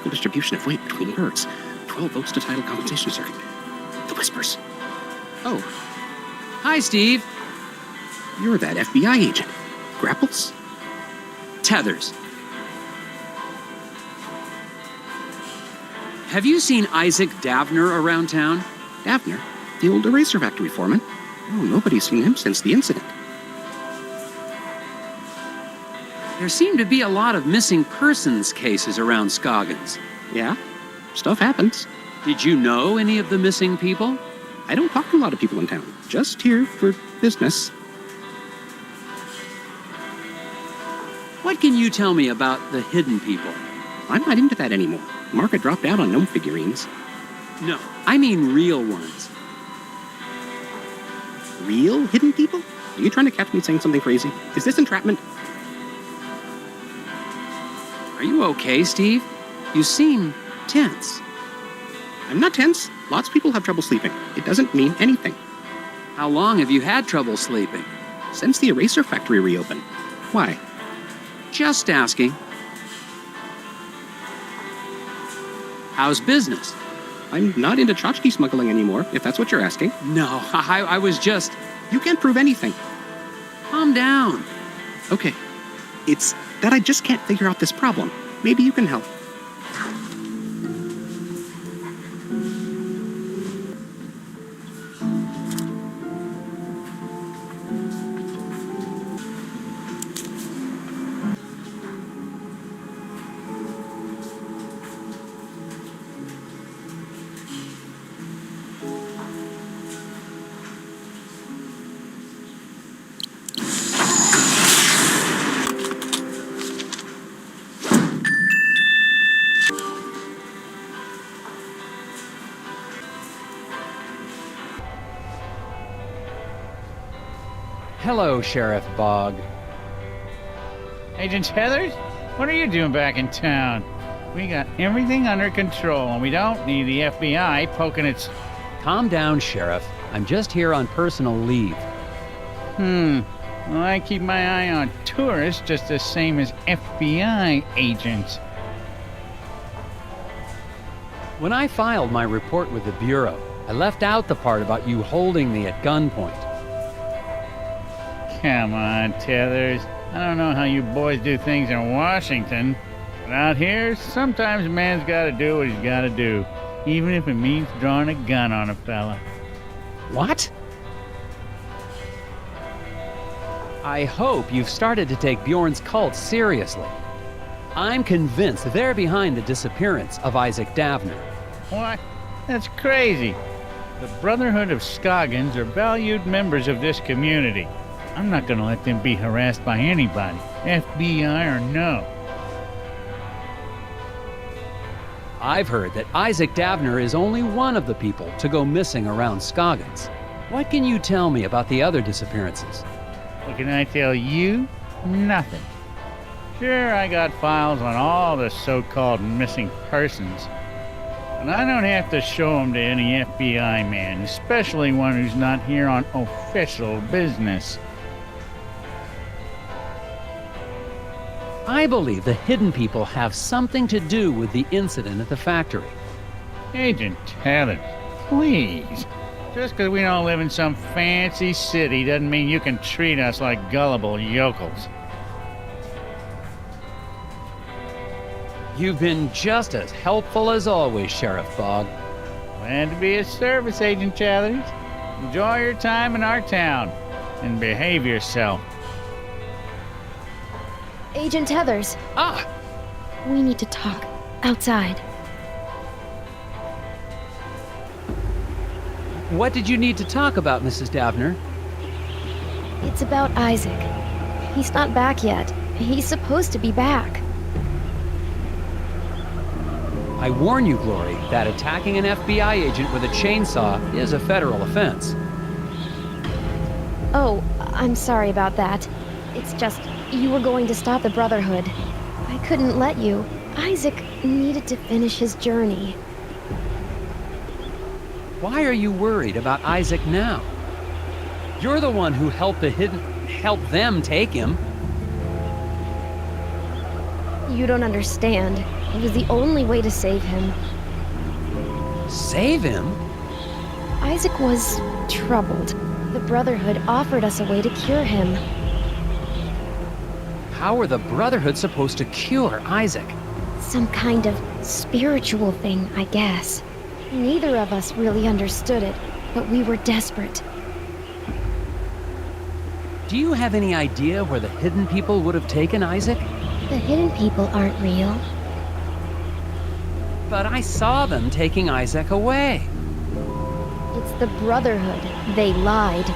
equal distribution of weight between words. 12 votes to title compensation circuit. The whispers. Oh, Hi, Steve. you're that FBI agent. Grapples? Tethers. Have you seen Isaac Davner around town? Davner? The old eraser factory foreman? Oh, nobody's seen him since the incident. There seem to be a lot of missing persons cases around Scoggins. Yeah? Stuff happens. Did you know any of the missing people? I don't talk to a lot of people in town. Just here for business. What can you tell me about the hidden people? I'm not into that anymore. Market dropped out on gnome figurines. No, I mean real ones. Real hidden people? Are you trying to catch me saying something crazy? Is this entrapment? Are you okay, Steve? You seem tense. I'm not tense. Lots of people have trouble sleeping. It doesn't mean anything. How long have you had trouble sleeping? Since the eraser factory reopened. Why? Just asking. How's business? I'm not into tchotchke smuggling anymore, if that's what you're asking. No, I was just... You can't prove anything. Calm down. Okay. It's that I just can't figure out this problem. Maybe you can help. Hello, Sheriff Bog. Agent Tethers? What are you doing back in town? We got everything under control, and we don't need the FBI poking its... Calm down, Sheriff. I'm just here on personal leave. Well, I keep my eye on tourists just the same as FBI agents. When I filed my report with the Bureau, I left out the part about you holding me at gunpoint. Come on, Tethers. I don't know how you boys do things in Washington, but out here, sometimes a man's gotta do what he's gotta do, even if it means drawing a gun on a fella. What? I hope you've started to take Bjorn's cult seriously. I'm convinced they're behind the disappearance of Isaac Davner. What? That's crazy. The Brotherhood of Scoggins are valued members of this community. I'm not gonna let them be harassed by anybody, FBI or no. I've heard that Isaac Davner is only one of the people to go missing around Scoggins. What can you tell me about the other disappearances? What can I tell you? Nothing. Sure, I got files on all the so-called missing persons, but I don't have to show them to any FBI man, especially one who's not here on official business. I believe the hidden people have something to do with the incident at the factory. Agent Tethers, please. Just because we don't live in some fancy city doesn't mean you can treat us like gullible yokels. You've been just as helpful as always, Sheriff Bog. Glad to be of service, Agent Tethers. Enjoy your time in our town and behave yourself. Agent Tethers, Ah! we need to talk outside. What did you need to talk about, Mrs. Davner? It's about Isaac. He's not back yet. He's supposed to be back. I warn you, Glory, that attacking an FBI agent with a chainsaw is a federal offense. Oh, I'm sorry about that. It's just, you were going to stop the Brotherhood. I couldn't let you. Isaac needed to finish his journey. Why are you worried about Isaac now? You're the one who helped them take him. You don't understand. It was the only way to save him. Save him? Isaac was troubled. The Brotherhood offered us a way to cure him. How were the Brotherhood supposed to cure Isaac? Some kind of spiritual thing, I guess. Neither of us really understood it, but we were desperate. Do you have any idea where the hidden people would have taken Isaac? The hidden people aren't real. But I saw them taking Isaac away. It's the Brotherhood. They lied.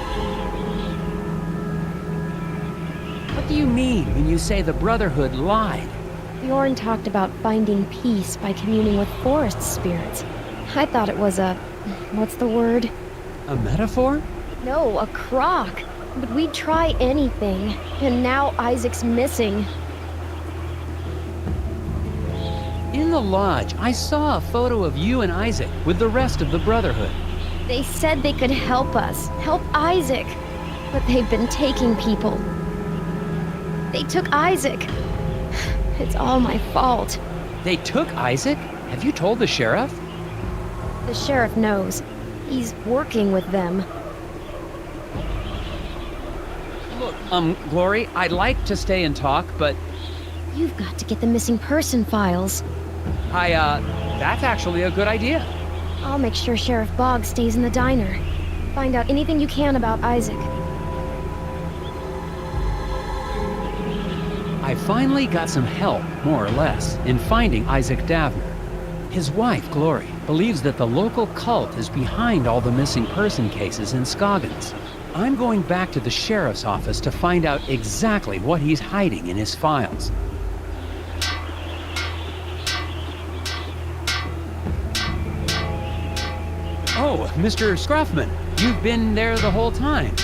What do you mean when you say the Brotherhood lied? Bjorn talked about finding peace by communing with forest spirits. I thought it was a... what's the word? A metaphor? No, a crock. But we'd try anything. And now Isaac's missing. In the lodge, I saw a photo of you and Isaac with the rest of the Brotherhood. They said they could help us, help Isaac. But they've been taking people. They took Isaac. It's all my fault. They took Isaac? Have you told the sheriff? The sheriff knows. He's working with them. Look, Glory, I'd like to stay and talk, but You've got to get the missing person files. that's actually a good idea. I'll make sure Sheriff Boggs stays in the diner. Find out anything you can about Isaac. I finally got some help, more or less, in finding Isaac Davner. His wife, Glory, believes that the local cult is behind all the missing person cases in Scoggins. I'm going back to the sheriff's office to find out exactly what he's hiding in his files. Oh, Mr. Scruffman, you've been there the whole time.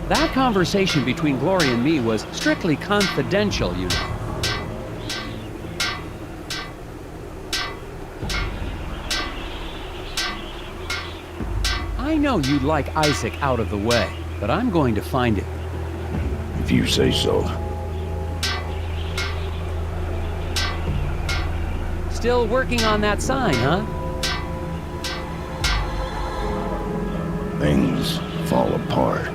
That conversation between Glory and me was strictly confidential, you know. I know you'd like Isaac out of the way, but I'm going to find him. If you say so. Still working on that sign, huh? Things fall apart.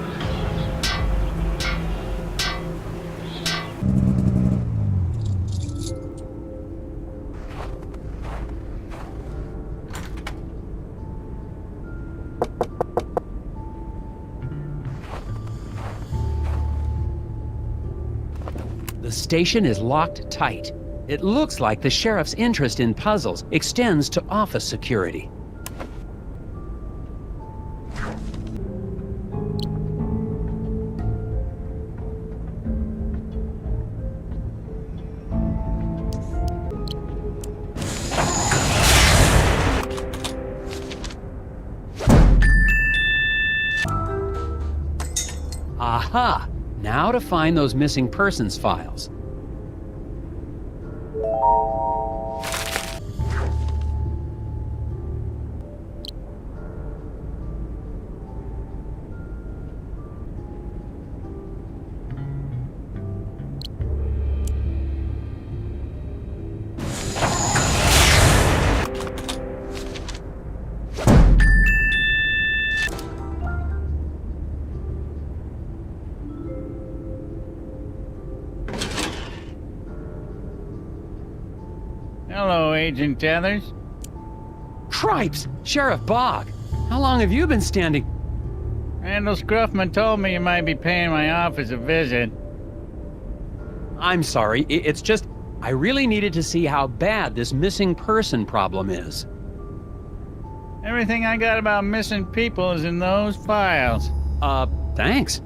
The station is locked tight. It looks like the sheriff's interest in puzzles extends to office security. Aha! Now to find those missing persons files. Hello, Agent Tethers. Cripes! Sheriff Bog! How long have you been standing? Randall Scruffman told me you might be paying my office a visit. I'm sorry, it's just, I really needed to see how bad this missing person problem is. Everything I got about missing people is in those files. Thanks.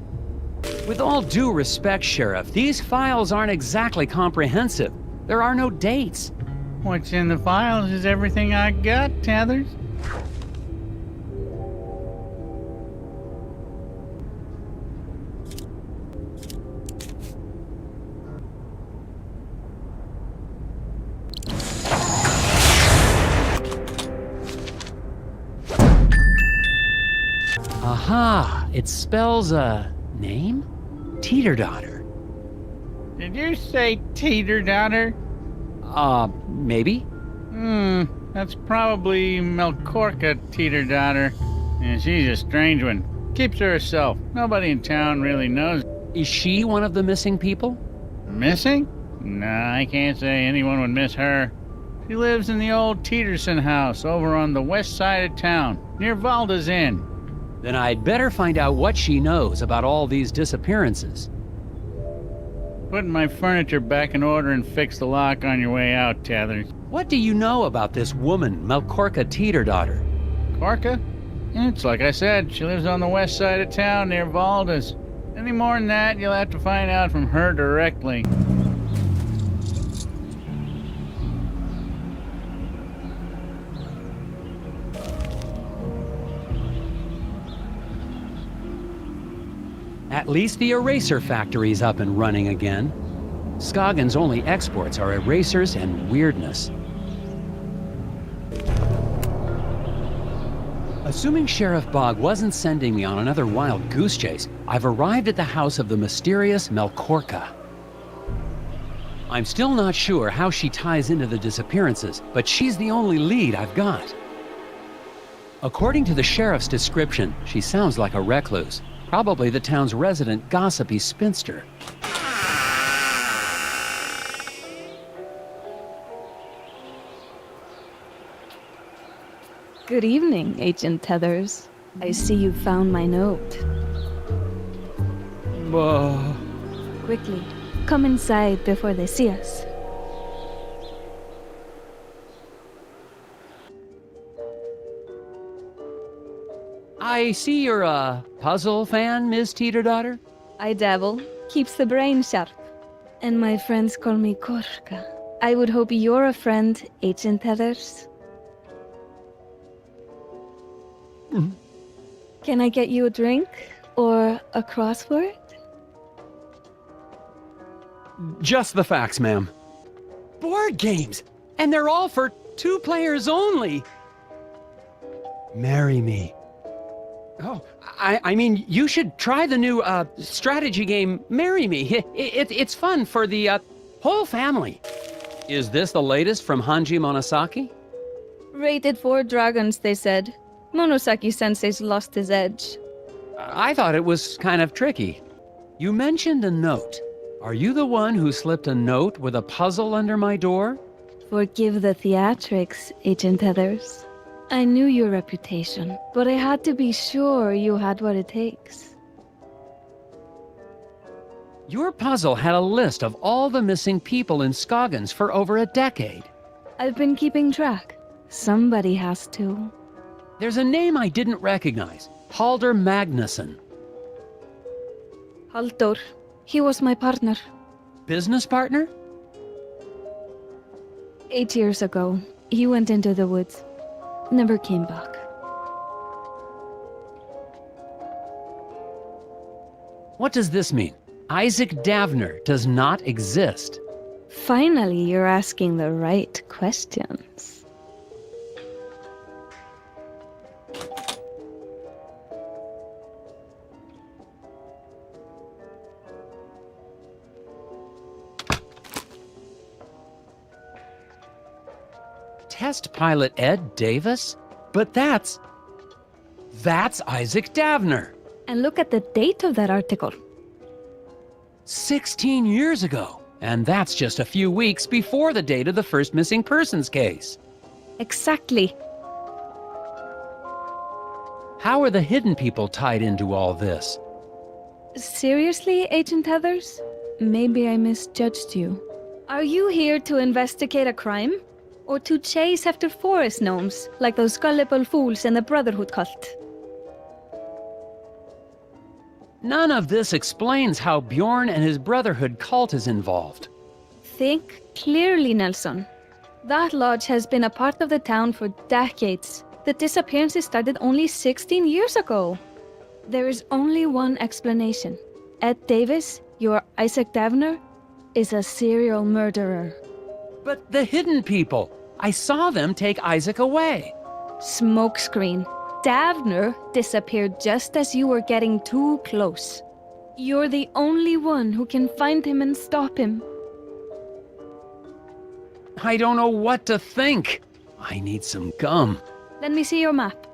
With all due respect, Sheriff, these files aren't exactly comprehensive. There are no dates. What's in the files is everything I got, Tethers. Aha! It spells a name? Teeter-daughter. Did you say teeter-daughter? Maybe? That's probably Melkorka teeter-daughter. And she's a strange one. Keeps to herself. Nobody in town really knows. Is she one of the missing people? Missing? Nah, I can't say anyone would miss her. She lives in the old Teterson house over on the west side of town, near Valda's Inn. Then I'd better find out what she knows about all these disappearances. Putting my furniture back in order and fix the lock on your way out, Tethers. What do you know about this woman, Melkorka Teeter-daughter? Korka? It's like I said, she lives on the west side of town near Valda's. Any more than that, you'll have to find out from her directly. At least the eraser factory's up and running again. Scoggins' only exports are erasers and weirdness. Assuming Sheriff Bog wasn't sending me on another wild goose chase, I've arrived at the house of the mysterious Melkorka. I'm still not sure how she ties into the disappearances, but she's the only lead I've got. According to the sheriff's description, she sounds like a recluse. Probably the town's resident gossipy spinster. Good evening, Agent Tethers. I see you found my note. Quickly, come inside before they see us. I see you're a puzzle fan, Ms. Teeter-daughter? I dabble, keeps the brain sharp. And my friends call me Korka. I would hope you're a friend, Agent Tethers. Can I get you a drink? Or a crossword? Just the facts, ma'am. Board games! And they're all for 2 players only! Marry me. Oh, I mean, you should try the new, strategy game, Marry Me. It's fun for the, whole family. Is this the latest from Hanji Monosaki? Rated 4 dragons, they said. Monosaki-sensei's lost his edge. I thought it was kind of tricky. You mentioned a note. Are you the one who slipped a note with a puzzle under my door? Forgive the theatrics, Agent Tethers. I knew your reputation, but I had to be sure you had what it takes. Your puzzle had a list of all the missing people in Scoggins for over a decade. I've been keeping track. Somebody has to. There's a name I didn't recognize. Halder Magnusson. Halldór. He was my partner. Business partner? 8 years ago, he went into the woods. Never came back. What does this mean? Isaac Davner does not exist. Finally, you're asking the right questions. Test pilot Ed Davis? But that's Isaac Davner. And look at the date of that article. 16 years ago. And that's just a few weeks before the date of the first missing persons case. Exactly. How are the hidden people tied into all this? Seriously, Agent Tethers? Maybe I misjudged you. Are you here to investigate a crime? Or to chase after forest gnomes, like those gullible fools in the Brotherhood cult? None of this explains how Bjorn and his Brotherhood cult is involved. Think clearly, Nelson. That lodge has been a part of the town for decades. The disappearances started only 16 years ago. There is only one explanation. Ed Davis, your Isaac Davner, is a serial murderer. But the hidden people! I saw them take Isaac away. Smokescreen. Davner disappeared just as you were getting too close. You're the only one who can find him and stop him. I don't know what to think. I need some gum. Let me see your map.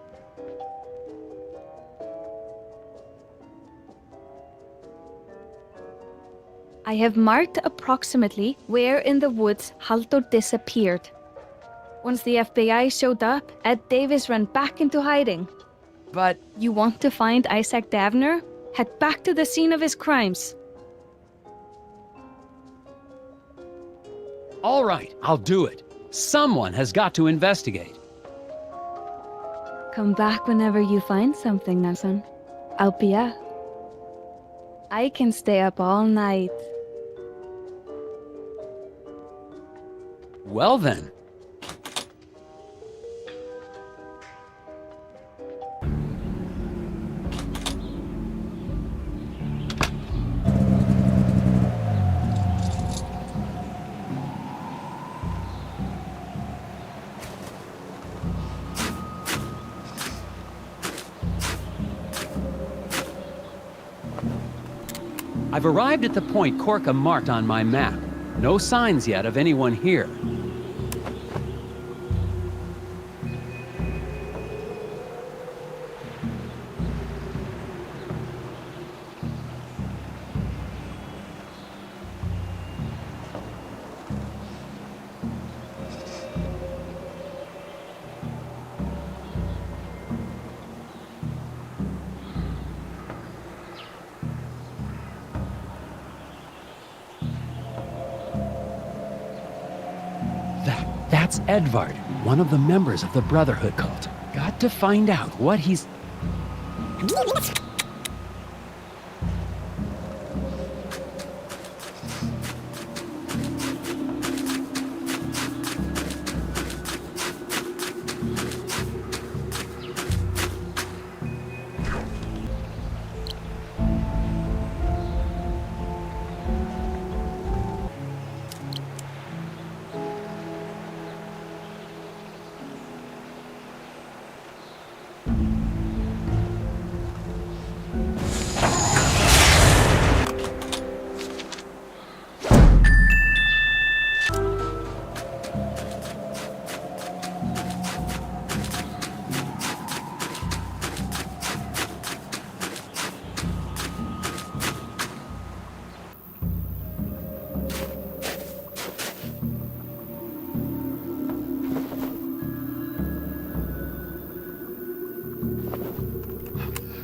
I have marked approximately where in the woods Halldór disappeared. Once the FBI showed up, Ed Davis ran back into hiding. But You want to find Isaac Davner? Head back to the scene of his crimes. all right, I'll do it. Someone has got to investigate. Come back whenever you find something, Nelson. I'll be up. I can stay up all night. Well then. I've arrived at the point Korka marked on my map. No signs yet of anyone here. That's Edvard, one of the members of the Brotherhood cult. Got to find out what he's...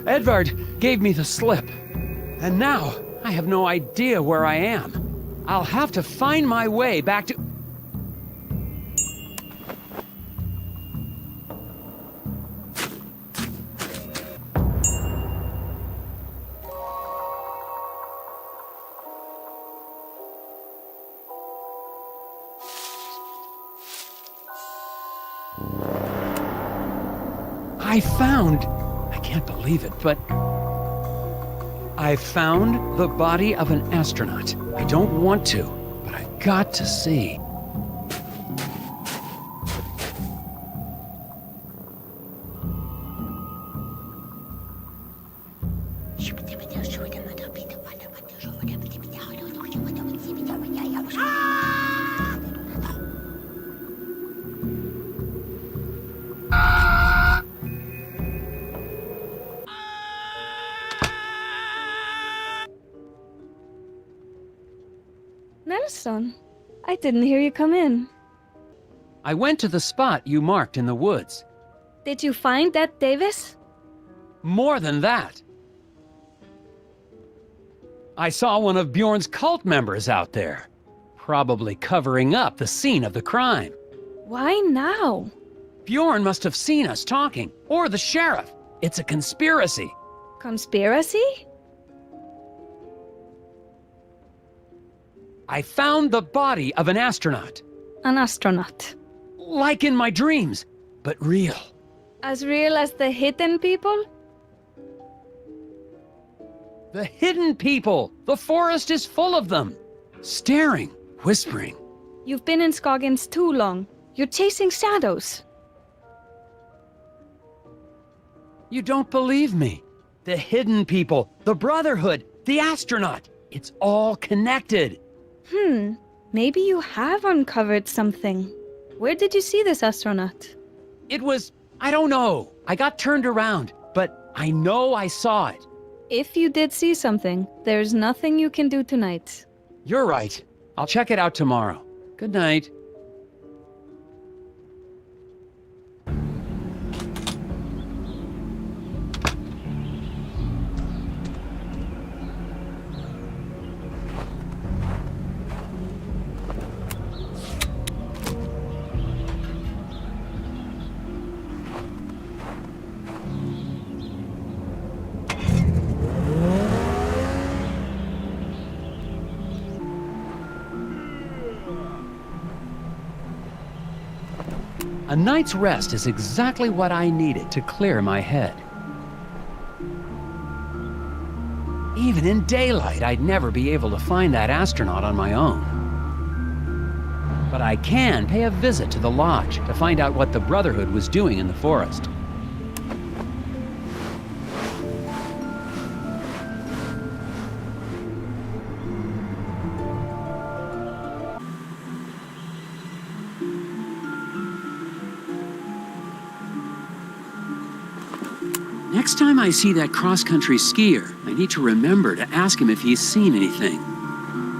Edvard gave me the slip. And now, I have no idea where I am. I'll have to find my way back to... I found... I can't believe it, but... I found the body of an astronaut. I don't want to, but I've got to see. Nelson, I didn't hear you come in. I went to the spot you marked in the woods. Did you find Ed Davis? More than that. I saw one of Bjorn's cult members out there, probably covering up the scene of the crime. Why now? Bjorn must have seen us talking, or the sheriff. It's a conspiracy. Conspiracy? I found the body of an astronaut. An astronaut. Like in my dreams, but real. As real as the hidden people? The hidden people! The forest is full of them! Staring, whispering. You've been in Scoggins too long. You're chasing shadows. You don't believe me. The hidden people, the Brotherhood, the astronaut. It's all connected. Maybe you have uncovered something. Where did you see this astronaut? It was, I don't know. I got turned around, but I know I saw it. If you did see something, there's nothing you can do tonight. You're right. I'll check it out tomorrow. Good night. A night's rest is exactly what I needed to clear my head. Even in daylight, I'd never be able to find that astronaut on my own. But I can pay a visit to the lodge to find out what the Brotherhood was doing in the forest. Next time I see that cross-country skier, I need to remember to ask him if he's seen anything.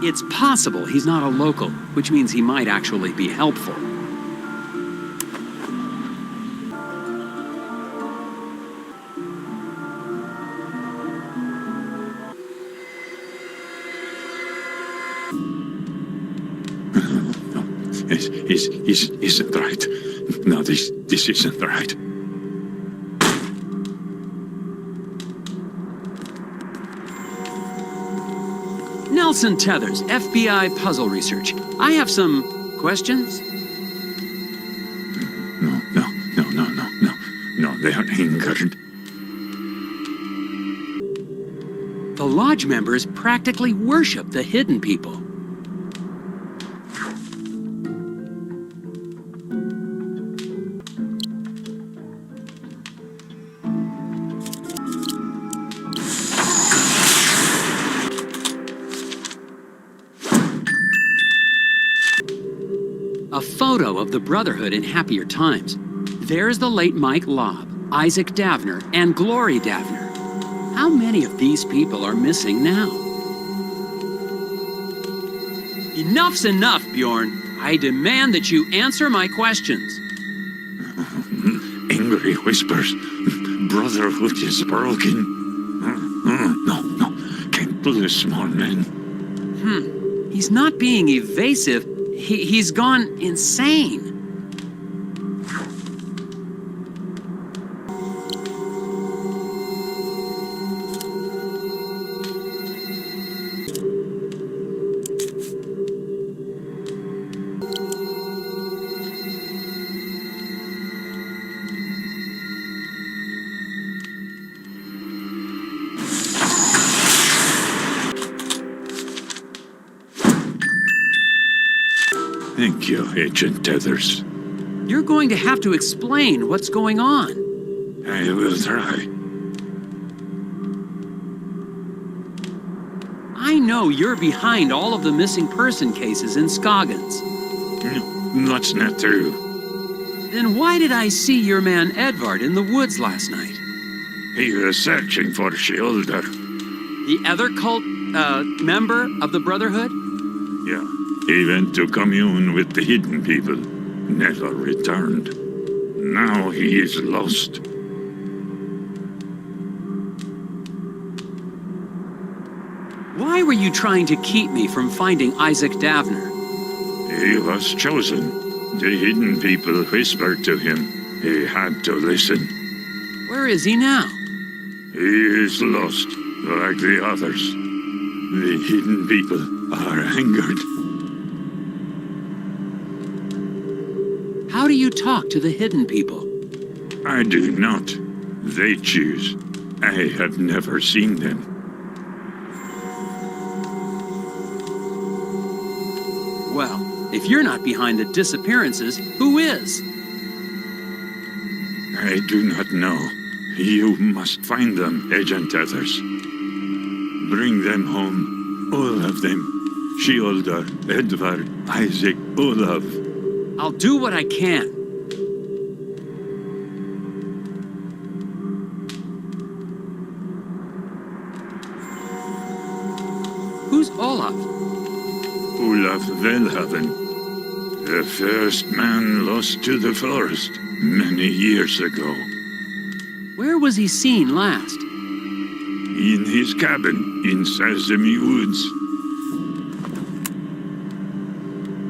It's possible he's not a local, which means he might actually be helpful. Isn't right. No, this isn't right. Nельson Tezers, FBI puzzle research. I have some questions. No, they are angered. The lodge members practically worship the hidden people. A photo of the Brotherhood in happier times. There's the late Mike Lobb, Isaac Davner, and Glory Davner. How many of these people are missing now? Enough's enough, Bjorn. I demand that you answer my questions. Angry whispers. Brotherhood is broken. No. Can't do this, small man. He's not being evasive. He's gone insane. Thank you, Agent Tethers. You're going to have to explain what's going on. I will try. I know you're behind all of the missing person cases in Scoggins. That's not true. Then why did I see your man Edvard in the woods last night? He was searching for Shoulder. The other cult, member of the Brotherhood? Yeah. He went to commune with the hidden people. Never returned. Now he is lost. Why were you trying to keep me from finding Isaac Davner? He was chosen. The hidden people whispered to him. He had to listen. Where is he now? He is lost, like the others. The hidden people are angered. How do you talk to the hidden people? I do not. They choose. I have never seen them. Well, if you're not behind the disappearances, who is? I do not know. You must find them, Agent Tethers. Bring them home. All of them. Shielder, Edvard, Isaac, Olaf. I'll do what I can. Who's Olaf? Olaf Velhaven. The first man lost to the forest many years ago. Where was he seen last? In his cabin in Sesame Woods.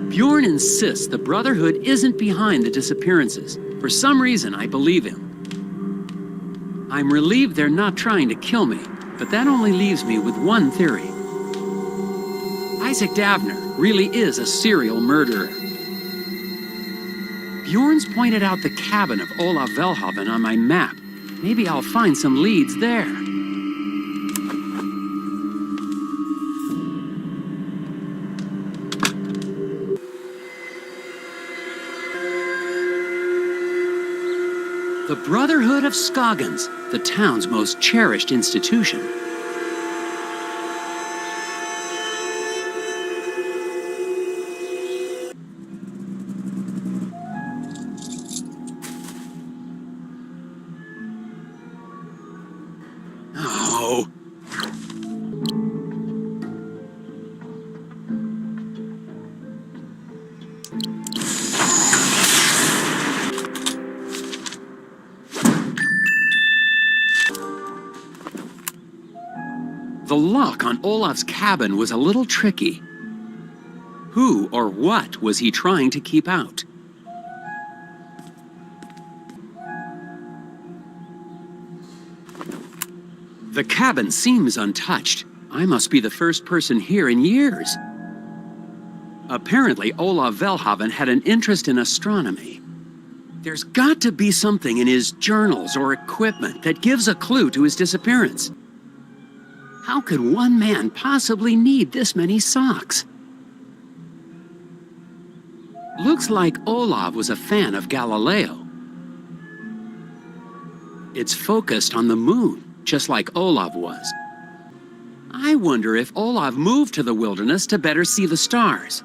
Bjorn insists the Brotherhood isn't behind the disappearances. For some reason, I believe him. I'm relieved they're not trying to kill me, but that only leaves me with one theory. Isaac Davner really is a serial murderer. Bjorn's pointed out the cabin of Olaf Velhaven on my map. Maybe I'll find some leads there. The Brotherhood of Scoggins, the town's most cherished institution. Oh. The lock on Olaf's cabin was a little tricky. Who or what was he trying to keep out? The cabin seems untouched. I must be the first person here in years. Apparently, Olaf Velhaven had an interest in astronomy. There's got to be something in his journals or equipment that gives a clue to his disappearance. How could one man possibly need this many socks? Looks like Olaf was a fan of Galileo. It's focused on the moon, just like Olaf was. I wonder if Olaf moved to the wilderness to better see the stars.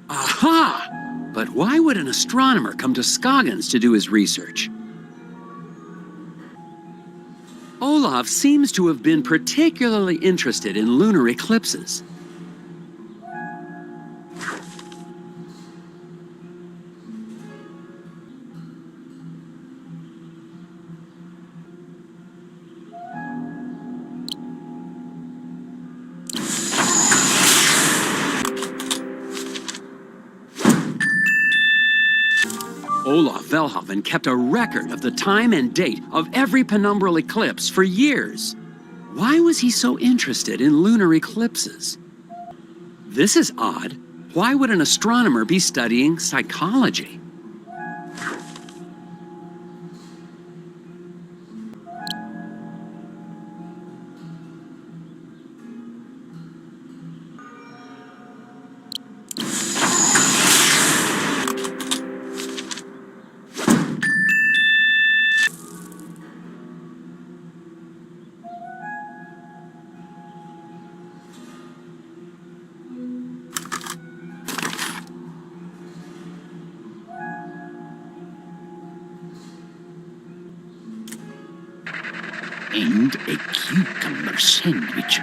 Aha! But why would an astronomer come to Scoggins to do his research? Olaf seems to have been particularly interested in lunar eclipses. Olaf Velhaven kept a record of the time and date of every penumbral eclipse for years. Why was he so interested in lunar eclipses? This is odd. Why would an astronomer be studying psychology? And a cucumber sandwich.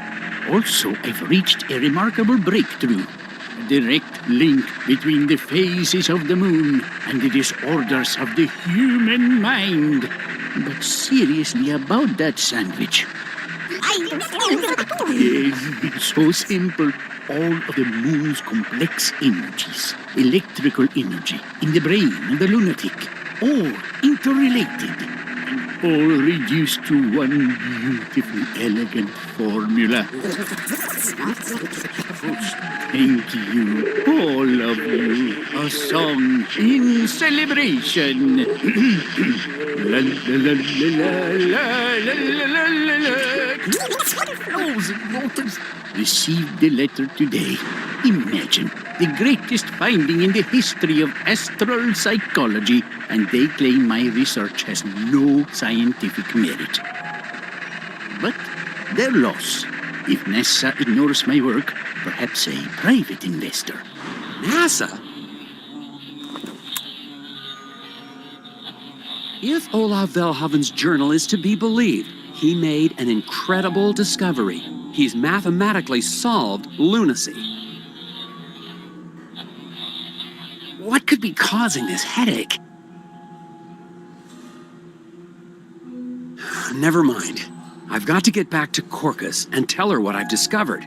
Also, I've reached a remarkable breakthrough. A direct link between the phases of the moon and the disorders of the human mind. But seriously about that sandwich. It's so simple. All of the moon's complex energies, electrical energy, in the brain and the lunatic, all interrelated. All reduced to one beautiful, elegant formula. Thank you, all of you. A song in celebration. La la la la la la la la la la. Received the letter today. Imagine, the greatest finding in the history of astral psychology, and they claim my research has no scientific merit. But their loss. If NASA ignores my work, perhaps a private investor. NASA? If Olav Velhaven's journal is to be believed, he made an incredible discovery. He's mathematically solved lunacy. What could be causing this headache? Never mind. I've got to get back to Corcus and tell her what I've discovered.